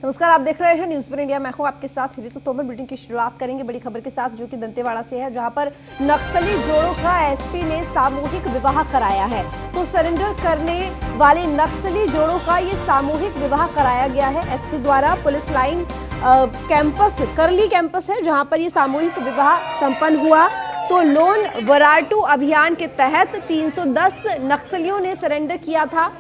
नमस्कार, आप देख रहे हैं न्यूज़ पर इंडिया। मैं हूं आपके साथ हिरी। तो तोमर बुलेटिन की शुरुआत करेंगे बड़ी खबर के साथ, जो कि दंतेवाड़ा से है, जहां पर नक्सली जोड़ों का एसपी ने सामूहिक विवाह कराया है। तो सरेंडर करने वाले नक्सली जोड़ों का ये सामूहिक विवाह कराया गया है एसपी द्वारा। पुलिस लाइन कैंपस करली कैंपस है जहां पर ये सामूहिक विवाह संपन्न हुआ। तो लोन वराटू अभियान के तहत 310 नक्सलियों ने सरेंडर किया था,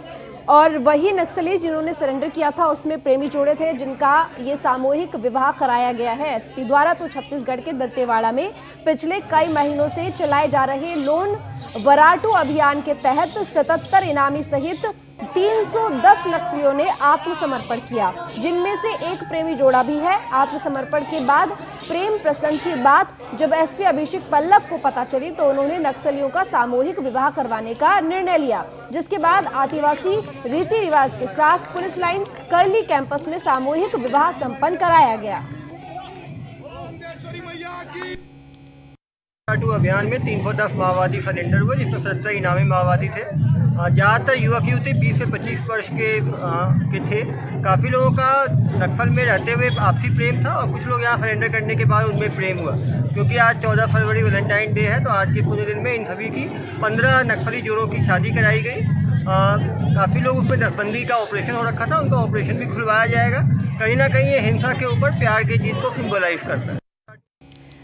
और वही नक्सली जिन्होंने सरेंडर किया था उसमें प्रेमी जोड़े थे, जिनका ये सामूहिक विवाह कराया गया है एसपी द्वारा। तो छत्तीसगढ़ के दंतेवाड़ा में पिछले कई महीनों से चलाए जा रहे लोन वराटू अभियान के तहत 77 इनामी सहित 310 नक्सलियों ने आत्मसमर्पण किया, जिनमें से एक प्रेमी जोड़ा भी है। आत्मसमर्पण के बाद प्रेम प्रसंग की बात जब एसपी अभिषेक पल्लव को पता चली, तो उन्होंने नक्सलियों का सामूहिक विवाह करवाने का निर्णय लिया, जिसके बाद आदिवासी रीति रिवाज के साथ पुलिस लाइन करली कैंपस में सामूहिक विवाह संपन्न कराया गया। अभियान में 310 माओवादी सरेंडर हुए, जिसमें 17 इनामी माओवादी थे। ज़्यादातर युवक युवती 20 से 25 वर्ष के थे। काफ़ी लोगों का नक्सल में रहते हुए आपसी प्रेम था, और कुछ लोग यहाँ सरेंडर करने के बाद उनमें प्रेम हुआ। क्योंकि आज 14 फरवरी वैलेंटाइन डे है, तो आज के पूरे दिन में इन सभी की 15 नक्सली जोड़ों की शादी कराई गई। काफ़ी लोग उसमें नसबंदी का ऑपरेशन हो रखा था, उनका ऑपरेशन भी खुलवाया जाएगा। कहीं ना कहीं ये हिंसा के ऊपर प्यार की जीत को सिंबलाइज करता है।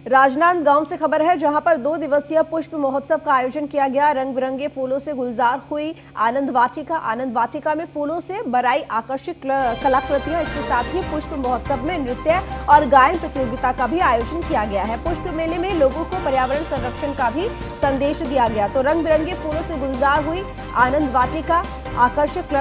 राजनांदगांव से खबर है, जहां पर 2 दिवसीय पुष्प महोत्सव का आयोजन किया गया। रंग बिरंगे फूलों से गुलजार हुई आनंद वाटिका में फूलों से बनाई आकर्षक कलाकृतियां। इसके साथ ही पुष्प महोत्सव में नृत्य और गायन प्रतियोगिता का भी आयोजन किया गया है। पुष्प मेले में लोगों को पर्यावरण संरक्षण का भी संदेश दिया गया। तो रंग बिरंगे फूलों से गुलजार हुई आनंद वाटिका, आकर्षक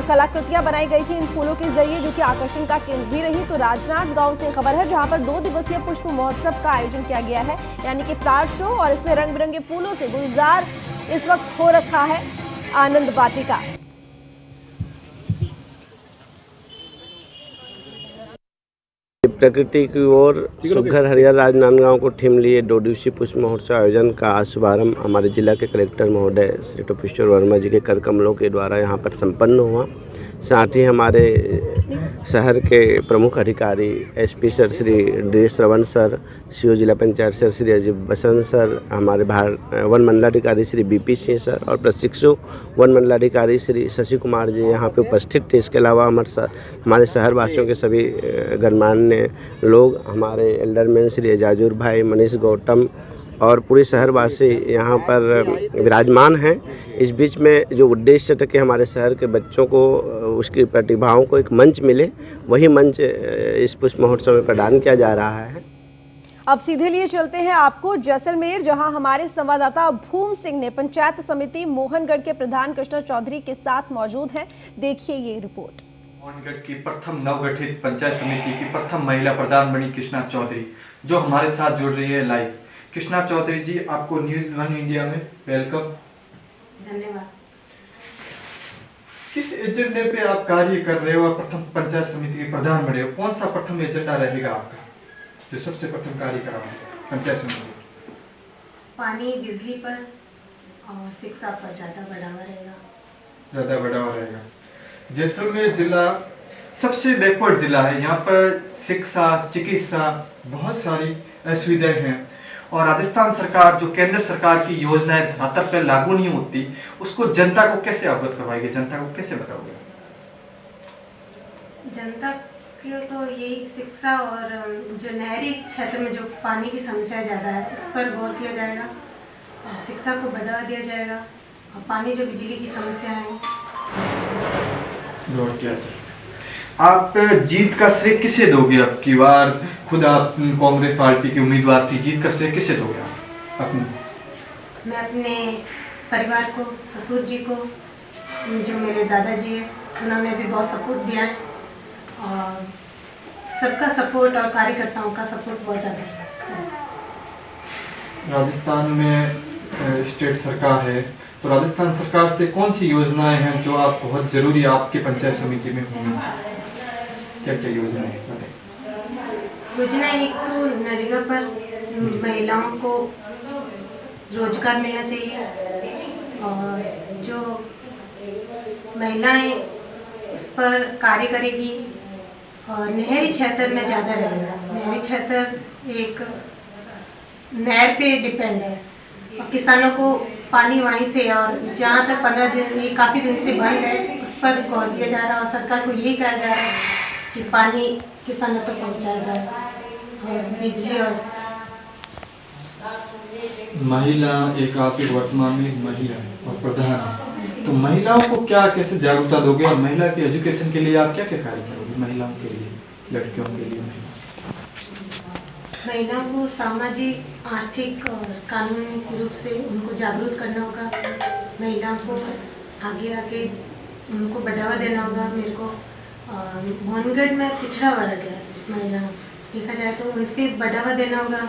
कलाकृतियां बनाई गई थी इन फूलों के जरिए, जो कि आकर्षण का केंद्र भी रही। तो राजनांदगांव से खबर है, जहां पर 2 दिवसीय पुष्प महोत्सव का आयोजन किया गया है, यानी कि फ्लावर शो, और इसमें रंग बिरंगे फूलों से गुलजार इस वक्त हो रखा है आनंद वाटिका। प्रकृति की ओर सुघर हरियर राजनांदगांव को थीम लिए 2 दिवसीय पुष्प महोत्सव आयोजन का आज शुभारंभ हमारे जिला के कलेक्टर महोदय श्री टोपेश्वर वर्मा जी के कर कमलों के द्वारा यहाँ पर संपन्न हुआ। साथ ही हमारे शहर के प्रमुख अधिकारी SP sir Shri D Shravan sir, CO जिला पंचायत सर श्री अजीब बसंत सर, हमारे वन मंडलाधिकारी श्री बीपी सिंह सर और प्रशिक्षु वन मंडलाधिकारी श्री शशि कुमार जी यहाँ पे उपस्थित थे। इसके अलावा हमारे शहर वासियों के सभी गणमान्य लोग, हमारे एल्डरमैन श्री एजाजुर भाई, मनीष गौतम और पूरे शहरवासी यहाँ पर विराजमान हैं। इस बीच में जो उद्देश्य था कि हमारे शहर के बच्चों को उसकी प्रतिभाओं को एक मंच मिले, वही मंच इस पुष्प महोत्सव में प्रदान किया जा रहा है। अब सीधे लिए चलते हैं आपको जैसलमेर, जहां हमारे संवाददाता भूम सिंह ने पंचायत समिति मोहनगढ़ के प्रधान कृष्णा चौधरी के साथ मौजूद हैं। देखिए ये रिपोर्ट। मोहनगढ़ की प्रथम नवगठित पंचायत समिति की प्रथम महिला प्रधान बनी कृष्णा चौधरी, जो हमारे साथ जुड़ रही है लाइव। कृष्णा चौधरी जी, आपको न्यूज़ वन इंडिया में वेलकम। धन्यवाद। किस एजेंडे पे आप कार्य कर रहे हो और प्रथम पंचायत समिति के प्रधान बने हो? कौन सा प्रथम एजेंडा रहेगा आपका, जो सबसे प्रथम कार्य कराओगे पंचायत समिति? पानी बिजली पर और शिक्षा पर ज़्यादा बढ़ावा रहेगा। जैसलमेर जिला सबसे बैकवर्ड जिला है। यहाँ पर शिक्षा, चिकित्सा, बहुत सारी असुविधाएं हैं, और राजस्थान सरकार जो केंद्र सरकार की योजनाएं धरातल पर लागू नहीं होती, उसको जनता को कैसे अवगत करवाएंगे, जनता को कैसे बताओगे? जनता के तो यही शिक्षा और जो नहरी क्षेत्र में जो पानी की समस्या ज़्यादा है, उस पर गौर किया जाएगा, और शिक्षा को बढ़ावा दिया जाएगा, और पानी जो बिजली की समस्या है गौर किया जाएगा। आप जीत का श्रेय किसे दोगे अब की बार? खुद आप कांग्रेस पार्टी की उम्मीदवार थी, जीत का श्रेय किसे दोगे आप अपने? मैं अपने परिवार को, ससुर जी को, जो मेरे दादाजी हैं, उन्होंने भी बहुत सपोर्ट दिया है, और सबका सपोर्ट और कार्यकर्ताओं का सपोर्ट बहुत ज़्यादा है। राजस्थान में स्टेट सरकार है, तो राजस्थान सरकार से कौन सी योजनाएं हैं जो आप बहुत जरूरी आपके पंचायत समिति में होनी चाहिए? क्या क्या योजना है बताइए। योजना एक तो नरेगा पर महिलाओं को रोजगार मिलना चाहिए, और जो महिलाएं इस पर कार्य करेगी और नहरी क्षेत्र में ज़्यादा रहेगा। नहरी क्षेत्र एक नहर पे डिपेंड है और किसानों को पानी वहीं से, और जहाँ तक 15 दिन ये काफ़ी दिन से बंद है उस पर गौर किया जा रहा है और सरकार को यही कहा जा रहा है कि पानी किसानों तक पहुँचाया जाए और बिजली और महिला एक आपके वर्तमान में महिला और प्रधान है, तो महिलाओं को क्या कैसे जागरूकता दोगे और महिला के एजुकेशन के लिए आप क्या क्या कार्य करोगे महिलाओं के लिए, लड़कियों के लिए? महिलाओं को सामाजिक, आर्थिक और कानूनी रूप से उनको जागरूक करना होगा। महिलाओं को आगे आगे उनको बढ़ावा देना होगा। मेरे को मोहनगढ़ में पिछड़ा वर्ग है महिला, देखा जाए तो उन पर बढ़ावा देना होगा।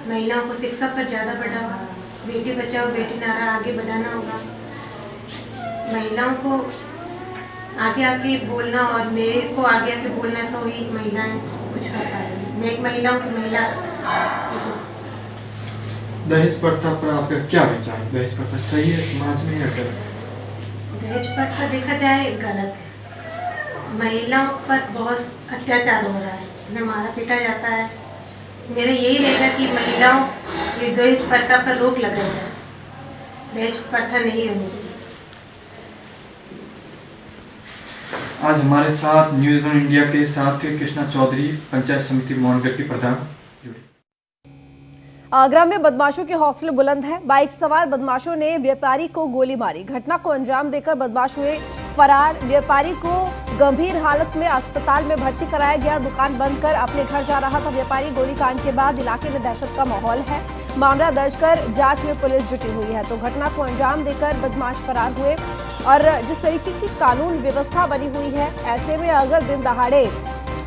महिलाओं को शिक्षा पर ज़्यादा बढ़ावा, बेटी बचाओ बेटी नारा आगे बढ़ाना होगा। महिलाओं को आगे आके बोलना, और मेरे को आगे आके बोलना तो ही महिलाएं कुछ कर पाएंगी। मैं एक महिला हूँ, महिला। दहेज प्रथा पर आपका क्या विचार है? दहेज प्रथा सही है समाज में या गलत? दहेज प्रथा देखा जाए गलत है। महिलाओं पर बहुत अत्याचार हो रहा है, उन्हें मारा पीटा जाता है। मेरा यही रहेगा कि महिलाओं ये दहेज प्रथा पर रोक लगाई जाए। दहेज प्रथा नहीं होनी चाहिए। आज हमारे साथ न्यूज़ वन इंडिया के साथी कृष्णा चौधरी, पंचायत समिति मोहनगढ़ की प्रधान। आगरा में बदमाशों के हौसले बुलंद हैं। बाइक सवार बदमाशों ने व्यापारी को गोली मारी। घटना को अंजाम देकर बदमाश हुए फरार। व्यापारी को गंभीर हालत में अस्पताल में भर्ती कराया गया। दुकान बंद कर अपने घर जा रहा था व्यापारी। गोलीकांड के बाद इलाके में दहशत का माहौल है। मामला दर्ज कर जांच में पुलिस जुटी हुई है। तो घटना को अंजाम देकर बदमाश फरार हुए। और जिस तरीके की कानून व्यवस्था बनी हुई है, ऐसे में अगर दिन दहाड़े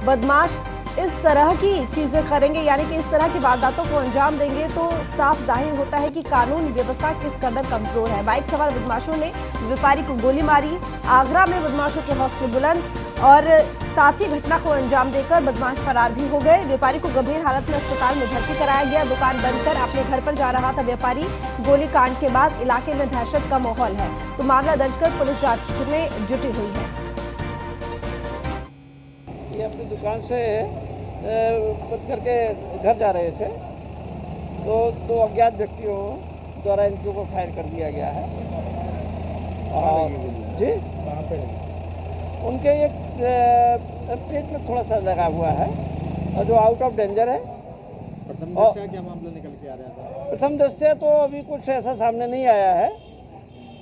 बदमाश इस तरह की चीजें करेंगे, यानी कि इस तरह की वारदातों को अंजाम देंगे, तो साफ जाहिर होता है कि कानून व्यवस्था किस कदर कमजोर है। बाइक सवार बदमाशों ने व्यापारी को गोली मारी। आगरा में बदमाशों के हौसले बुलंद, और साथ ही घटना को अंजाम देकर बदमाश फरार भी हो गए। व्यापारी को गंभीर हालत में अस्पताल में भर्ती कराया गया। दुकान बंद कर अपने घर पर जा रहा था व्यापारी। गोलीकांड के बाद इलाके में दहशत का माहौल है। तो मामला दर्ज कर पुलिस जांच में जुटी हुई है। ये अपनी दुकान से बंद करके घर जा रहे थे, तो दो अज्ञात व्यक्तियों द्वारा इनके ऊपर फायर कर दिया गया है। और जी उनके एक पेट में थोड़ा सा लगा हुआ है, और जो आउट ऑफ डेंजर है। प्रथम दृष्टया क्या मामला निकल के आ रहा था? प्रथम दृष्टया तो अभी कुछ ऐसा सामने नहीं आया है।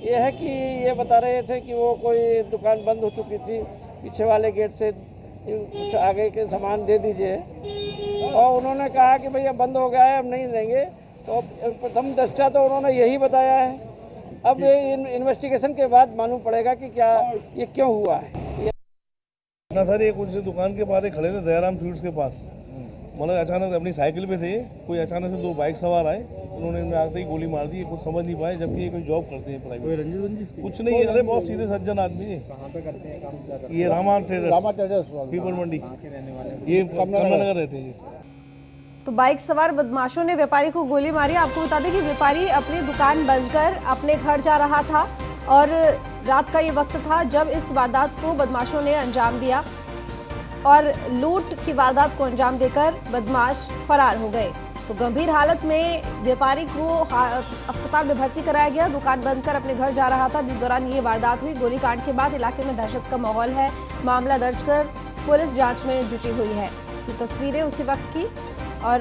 ये है कि ये बता रहे थे कि वो कोई दुकान बंद हो चुकी थी, पीछे वाले गेट से कुछ आगे के सामान दे दीजिए, और उन्होंने कहा कि भैया बंद हो गया है, अब नहीं देंगे। तो प्रथम दृष्टया तो उन्होंने यही बताया है। अब इन्वेस्टिगेशन के बाद मालूम पड़ेगा कि क्या ये क्यों हुआ है। ना सर, ये कुछ दुकान के पास खड़े थे, दयाराम स्वीट्स के पास। मतलब अचानक अपनी साइकिल पे थे, कोई अचानक से दो बाइक सवार आए, उन्होंने इनमें आते ही गोली मार दी। कुछ समझ नहीं पाए, जबकि ये कोई जॉब करते हैं प्राइवेट। कुछ नहीं है, अरे बहुत सीधे सज्जन आदमी है। कहाँ पे करते हैं काम? ये रामा ट्रेडर्स पीपल मंडी, ये कमलानगर रहते हैं। तो बाइक सवार बदमाशों ने व्यापारी को गोली मारी। आपको बता दें कि व्यापारी अपनी दुकान बंद कर अपने घर जा रहा था, और रात का ये वक्त था जब इस वारदात को बदमाशों ने अंजाम दिया, और लूट की वारदात को अंजाम देकर बदमाश फरार हो गए। तो गंभीर हालत में व्यापारी को अस्पताल में भर्ती कराया गया। दुकान बंद कर अपने घर जा रहा था, जिस दौरान ये वारदात हुई। गोलीकांड के बाद इलाके में दहशत का माहौल है। मामला दर्ज कर पुलिस जांच में जुटी हुई है। ये तस्वीरें उसी वक्त की, और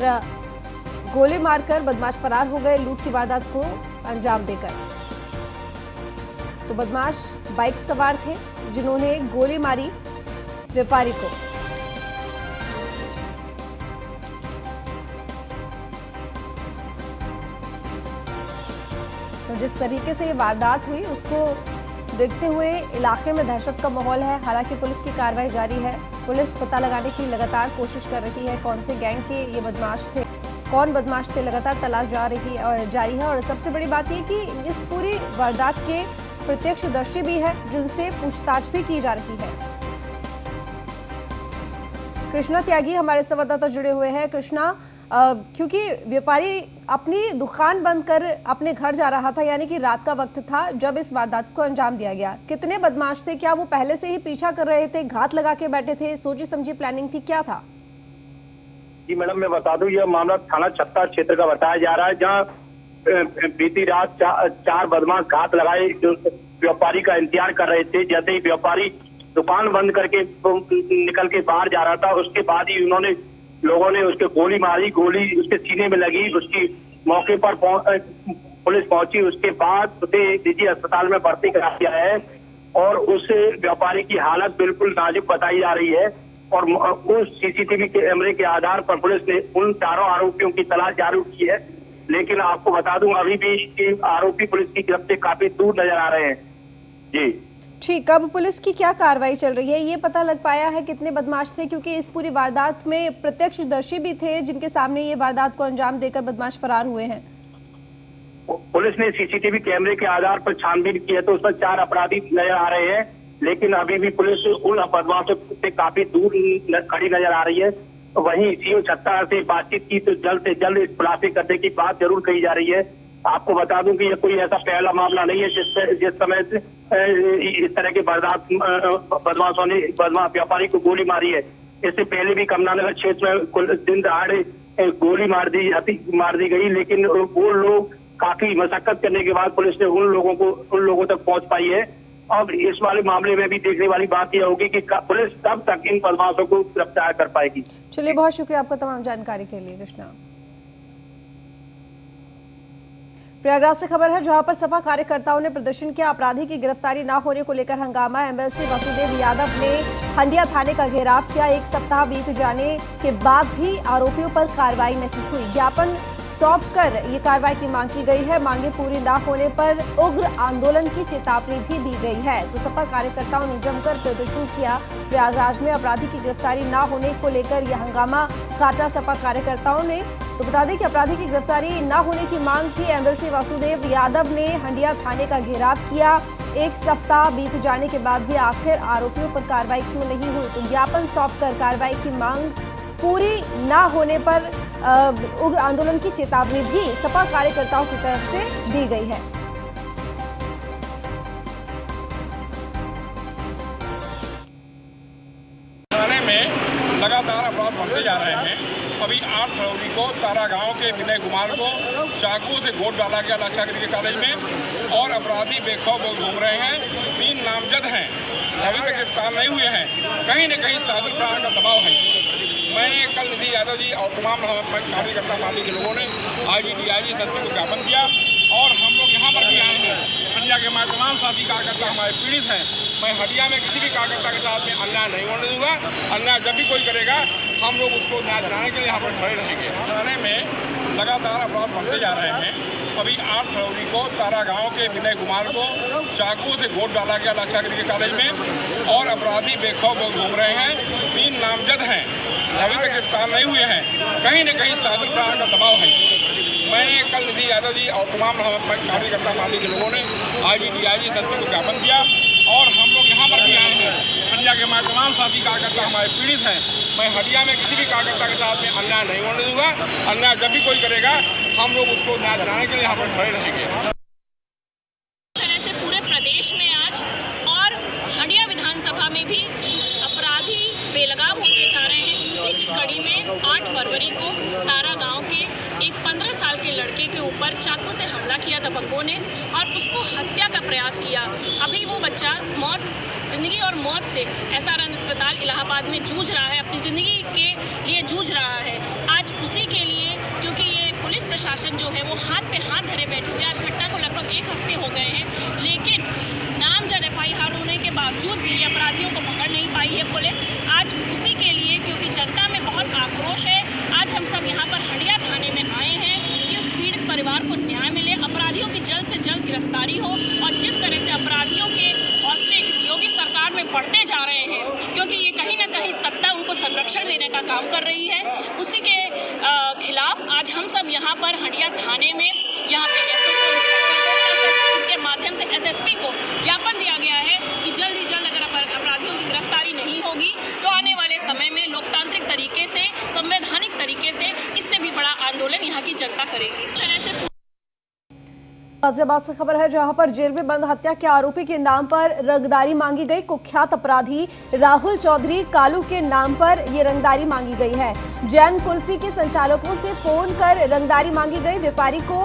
गोली मारकर बदमाश फरार हो गए लूट की वारदात को अंजाम देकर। तो बदमाश बाइक सवार थे जिन्होंने गोली मारी व्यापारी को। तो जिस तरीके से ये वारदात हुई, उसको देखते हुए इलाके में दहशत का माहौल है। हालांकि पुलिस की कार्रवाई जारी है। पुलिस पता लगाने की लगातार कोशिश कर रही है कौन से गैंग के ये बदमाश थे, कौन बदमाश थे। लगातार तलाश जारी है। और सबसे बड़ी बात ये कि इस पूरी वारदात के प्रत्यक्षदर्शी भी है, जिनसे पूछताछ भी की जा रही है। कृष्णा त्यागी हमारे संवाददाता जुड़े हुए हैं। कृष्णा, क्योंकि व्यापारी अपनी दुकान बंद कर अपने घर जा रहा था, यानी कि रात का वक्त था जब इस वारदात को अंजाम दिया गया। कितने बदमाश थे? क्या वो पहले से ही पीछा कर रहे थे, घात लगा के बैठे थे, सोची समझी प्लानिंग थी, क्या था? जी मैडम, मैं बता दूं, यह मामला थाना छत्ता क्षेत्र का बताया जा रहा है, जहां बीती रात चार बदमाश घात लगाए जो व्यापारी का इंतजार कर रहे थे। जैसे ही व्यापारी दुकान बंद करके निकल के बाहर जा रहा था, उसके बाद ही लोगों ने उसके गोली मारी। गोली उसके सीने में लगी। उसकी मौके पर पुलिस पहुंची। उसके बाद उसे निजी अस्पताल में भर्ती करा दिया है और उस व्यापारी की हालत बिल्कुल नाजुक बताई जा रही है। और उस सीसीटीवी कैमरे के आधार पर पुलिस ने उन चारों आरोपियों की तलाश जारी की है। लेकिन आपको बता दूं, अभी भी आरोपी पुलिस की गिरफ्त से काफी दूर नजर आ रहे हैं। जी ठीक, अब पुलिस की क्या कार्रवाई चल रही है? ये पता लग पाया है कितने बदमाश थे? क्योंकि इस पूरी वारदात में प्रत्यक्षदर्शी भी थे जिनके सामने ये वारदात को अंजाम देकर बदमाश फरार हुए हैं। पुलिस ने सीसीटीवी कैमरे के आधार पर छानबीन की है तो उसमें 4 अपराधी नजर आ रहे हैं। लेकिन अभी भी पुलिस उन बदमाशों से काफी दूर खड़ी नजर आ रही है। वहीं सीओ छत्ता से बातचीत की तो जल्द से जल्द इस खुलासे करने की बात जरूर कही जा रही है। आपको बता दूं कि यह कोई ऐसा पहला मामला नहीं है जिस समय इस तरह के बदमाशों ने व्यापारी को गोली मारी है। इससे पहले भी कमलानगर क्षेत्र में दिन दहाड़े गोली मार दी गई, लेकिन वो लोग काफी मशक्कत करने के बाद पुलिस ने उन लोगों तक पहुंच पाई है। अब इस वाले मामले में भी देखने वाली बात यह होगी कि पुलिस कब तक इन बदमाशों को गिरफ्तार कर पाएगी। चलिए, बहुत शुक्रिया आपका तमाम जानकारी के लिए कृष्णा। प्रयागराज से खबर है, जहां पर सपा कार्यकर्ताओं ने प्रदर्शन किया। अपराधी की गिरफ्तारी न होने को लेकर हंगामा। एमएलसी वासुदेव यादव ने हंडिया थाने का घेराव किया। 1 सप्ताह बीत जाने के बाद भी आरोपियों पर कार्रवाई नहीं हुई। ज्ञापन सौंपकर ये कार्रवाई की मांग की गई है। मांगे पूरी न होने पर उग्र आंदोलन की चेतावनी भी दी गई है। तो सपा कार्यकर्ताओं ने जमकर प्रदर्शन किया। प्रयागराज में अपराधी की गिरफ्तारी न होने को लेकर यह हंगामा काटा सपा कार्यकर्ताओं ने। तो बता दें कि अपराधी की गिरफ्तारी न होने की मांग थी। एमएलसी वासुदेव यादव ने हंडिया थाने का घेराव किया। 1 सप्ताह बीत जाने के बाद भी आखिर आरोपियों पर कार्रवाई क्यों नहीं हुई? तो ज्ञापन सौंपकर कार्रवाई की मांग पूरी न होने पर उग्र आंदोलन की चेतावनी भी सपा कार्यकर्ताओं की तरफ से दी गई है। थाने में लगातार अपराध बढ़ते जा रहे हैं। अभी 8 फरवरी को तारा गांव के विनय कुमार को चाकू से गोद डाला गया लाक्षागृह कॉलेज में और अपराधी बेखौफ घूम रहे हैं। 3 नामजद हैं, अभी तक गिरफ्तार नहीं हुए हैं। कहीं न कहीं शासन प्रशासन का दबाव है। मैंने कल निधि यादव जी और तमाम कार्यकर्ता पार्टी के लोगों ने आईजी डीआईजी समिति को ज्ञापन दिया और हम लोग यहाँ पर भी आए हैं। हंडिया के हमारे तमाम साथी कार्यकर्ता हमारे पीड़ित हैं। मैं हंडिया में किसी भी कार्यकर्ता के साथ में अन्याय नहीं होने दूंगा। अन्याय जब भी कोई करेगा हम लोग उसको न्याय दिलाने के लिए यहाँ पर खड़े रहेंगे। थाने में लगातार अपराध बढ़ते जा रहे हैं। अभी 8 फरवरी को तारा गांव के विनय कुमार को चाकू से गोद डाला गया लाक्षागृह कॉलेज में और अपराधी बेखौफ घूम रहे हैं। 3 नामजद हैं, अभी तक गिरफ्तार नहीं हुए हैं। कहीं न कहीं शासन प्रशासन का दबाव है। मैंने कल निधि यादव जी और तमाम कार्यकर्ता पार्टी के लोगों ने आईजी डीआईजी समिति को ज्ञापन दिया और हम लोग यहाँ पर भी आए हैं। हंडिया के हमारे तमाम साथी कार्यकर्ता हमारे पीड़ित हैं। मैं हंडिया में किसी भी कार्यकर्ता के साथ में अन्याय नहीं होने दूंगा। अन्याय जब भी कोई करेगा हम लोग उसको न्याय दिलाने के लिए यहाँ पर खड़े रहेंगे। तरह से पूरे प्रदेश में आज और हंडिया विधानसभा में भी अपराधी बेलगाम होते जा रहे हैं। उसी की कड़ी में 8 फरवरी को तारा गांव के एक 15 साल के लड़के के ऊपर चाकू से हमला किया दबंगों ने और उसको हत्या का प्रयास किया। अभी वो बच्चा जिंदगी और मौत से SRN अस्पताल इलाहाबाद में जूझ रहा है, अपनी ज़िंदगी के लिए जूझ रहा है। आज उसी के लिए, क्योंकि ये पुलिस प्रशासन जो है वो हाथ पे हाथ धरे बैठे हुए। आज घटना को लगभग 1 हफ्ते हो गए हैं, लेकिन नामजद FIR होने के बावजूद भी अपराधियों को पकड़ नहीं पाई है पुलिस। आज उसी के लिए, क्योंकि जनता में बहुत आक्रोश है, आज हम सब यहाँ पर हंडिया थाने में आए हैं कि उस पीड़ित परिवार को न्याय मिले, अपराधियों की जल्द से जल्द गिरफ्तारी हो। और जिस तरह से अपराधियों के हौसले इस योगी सरकार में बढ़ते जा रहे हैं, क्योंकि ये कहीं ना कहीं सत्ता उनको संरक्षण देने का काम कर रही है, उसी के खिलाफ आज हम सब यहाँ पर हंडिया थाने में यहाँ पे के माध्यम से SSP को ज्ञापन दिया गया है कि जल्द ही जल्द अगर अपराधियों की गिरफ्तारी नहीं होगी तो आने वाले समय में लोकतांत्रिक तरीके से, संवैधानिक तरीके से इससे भी बड़ा जनता करेगी। इस तरह से गाजियाबाद से खबर है, जहां पर जेल में बंद हत्या के आरोपी के नाम पर रंगदारी मांगी गई। कुख्यात अपराधी राहुल चौधरी कालू के नाम पर ये रंगदारी मांगी गई है। जैन कुल्फी के संचालकों से फोन कर रंगदारी मांगी गई। व्यापारी को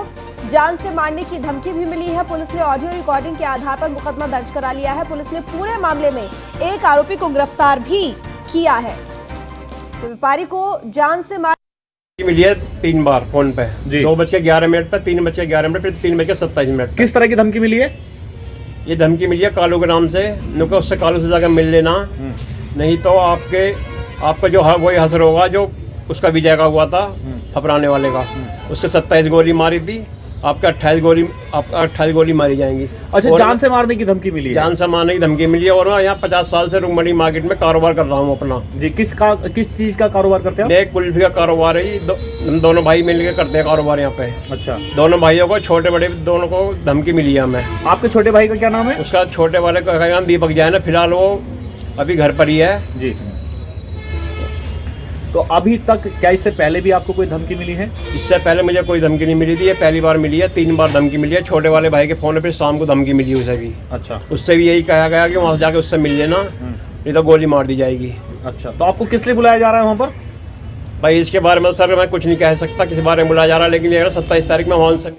जान से मारने की धमकी भी मिली है। पुलिस ने ऑडियो रिकॉर्डिंग के आधार पर मुकदमा दर्ज करा लिया है। पुलिस ने पूरे मामले में एक आरोपी को गिरफ्तार भी किया है। तो व्यापारी को जान से मार मिली है 3 बार फोन पे, 2:11 पर, 3:11 पर, 3:27। किस तरह की धमकी मिली है? ये धमकी मिली है कालू के नाम से, नुका उससे कालू से जाकर मिल लेना, नहीं तो आपका जो वही हसर होगा जो उसका विजय का हुआ था फपराने वाले का। उसके 27 गोली मारी थी, आपका 28 गोली मारी जाएंगी। अच्छा, जान से मारने की धमकी मिली है? जान से मारने की धमकी मिली है। और मैं यहाँ 50 साल से रुंगमणी मार्केट में कारोबार कर रहा हूँ अपना। जी, किस चीज का कारोबार करते हैं? एक कुल्फी का कारोबार है। हम दोनों भाई मिलकर करते हैं कारोबार यहाँ पे। अच्छा, दोनों भाइयों को, छोटे बड़े दोनों को धमकी मिली है हमें। आपके छोटे भाई का क्या नाम है? उसका छोटे वाले का नाम दीपक जैन है। फिलहाल वो अभी घर पर ही है। जी, तो अभी तक क्या इससे पहले भी आपको कोई धमकी मिली है? इससे पहले मुझे कोई धमकी नहीं मिली थी, ये पहली बार मिली है। 3 बार धमकी मिली है। छोटे वाले भाई के फोन पे शाम को धमकी मिली उसे भी। अच्छा, उससे भी यही कहा गया कि वहाँ जाके उससे मिल लेना, नहीं तो गोली मार दी जाएगी। अच्छा, तो आपको किस लिए बुलाया जा रहा है वहाँ पर? भाई इसके बारे में सर मैं कुछ नहीं कह सकता किस बारे में बुलाया जा रहा है, लेकिन ये 27 तारीख में वहाँ से